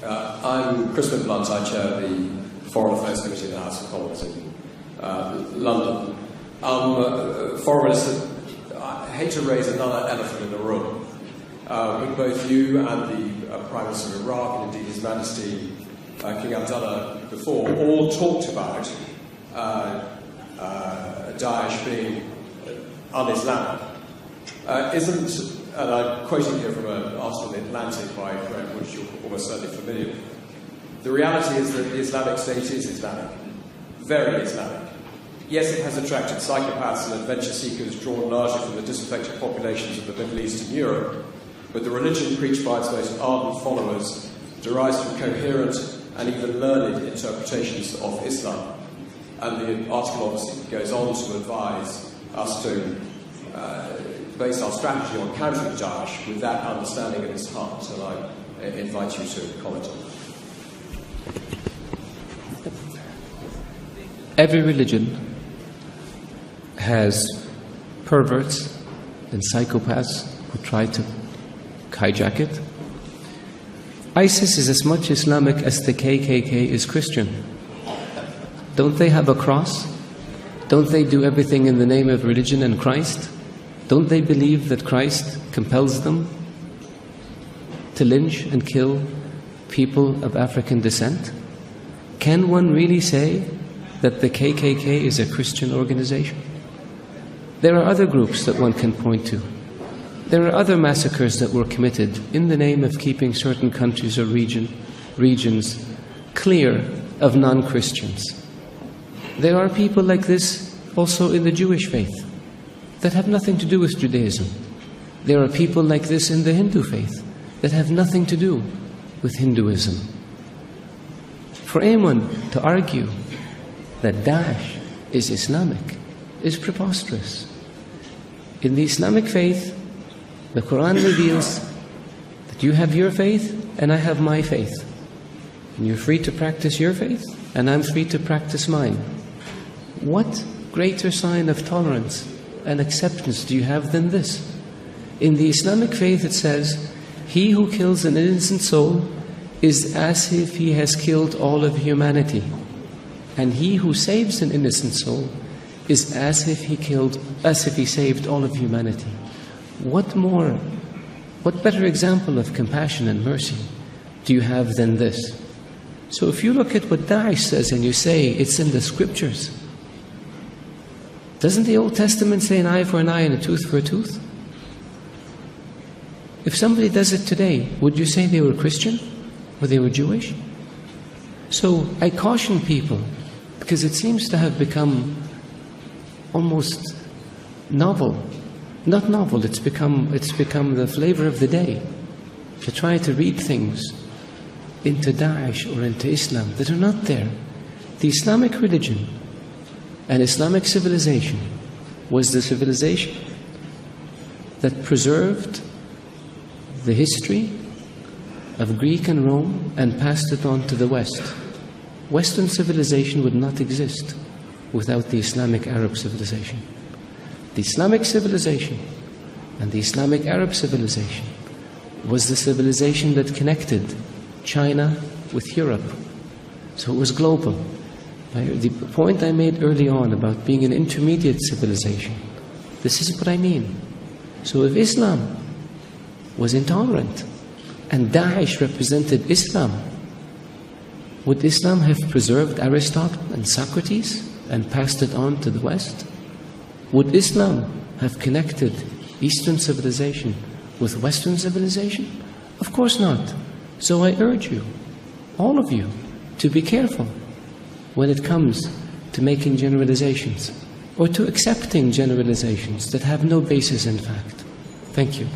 I'm Chris McBlunt. I chair the Foreign Affairs Committee in the House of Commons in London. Foreign Minister, I hate to raise another elephant in the room, but both you and the Prime Minister of Iraq, and indeed His Majesty King Abdullah before, all talked about Daesh being un-Islamic. And I'm quoting here from an article in The Atlantic by Graham, which you're almost certainly familiar with. The reality is that the Islamic State is Islamic, very Islamic. Yes, it has attracted psychopaths and adventure seekers drawn largely from the disaffected populations of the Middle East and Europe, but the religion preached by its most ardent followers derives from coherent and even learned interpretations of Islam. And the article obviously goes on to advise us to base our strategy on countering Daesh with that understanding at its heart, and I invite you to comment on that. Every religion has perverts and psychopaths who try to hijack it. ISIS is as much Islamic as the KKK is Christian. Don't they have a cross? Don't they do everything in the name of religion and Christ? Don't they believe that Christ compels them to lynch and kill people of African descent? Can one really say that the KKK is a Christian organization? There are other groups that one can point to. There are other massacres that were committed in the name of keeping certain countries or regions clear of non-Christians. There are people like this also in the Jewish faith that have nothing to do with Judaism. There are people like this in the Hindu faith that have nothing to do with Hinduism. For anyone to argue that Daesh is Islamic is preposterous. In the Islamic faith, the Quran reveals that you have your faith and I have my faith. And you're free to practice your faith and I'm free to practice mine. What greater sign of tolerance and acceptance do you have than this? In the Islamic faith it says, he who kills an innocent soul is as if he has killed all of humanity. And he who saves an innocent soul is as if he saved all of humanity. What better example of compassion and mercy do you have than this? So if you look at what Daesh says and you say it's in the scriptures, doesn't the Old Testament say an eye for an eye and a tooth for a tooth? If somebody does it today, would you say they were Christian or they were Jewish? So I caution people, because it seems to have become almost novel. Not novel, it's become the flavor of the day to try to read things into Daesh or into Islam that are not there. The Islamic religion and Islamic civilization was the civilization that preserved the history of Greek and Rome and passed it on to the West. Western civilization would not exist without the Islamic Arab civilization. The Islamic civilization and the Islamic Arab civilization was the civilization that connected China with Europe. So it was global. The point I made early on about being an intermediate civilization, this is what I mean. So if Islam was intolerant and Daesh represented Islam, would Islam have preserved Aristotle and Socrates and passed it on to the West? Would Islam have connected Eastern civilization with Western civilization? Of course not. So I urge you, all of you, to be careful when it comes to making generalizations or to accepting generalizations that have no basis in fact. Thank you.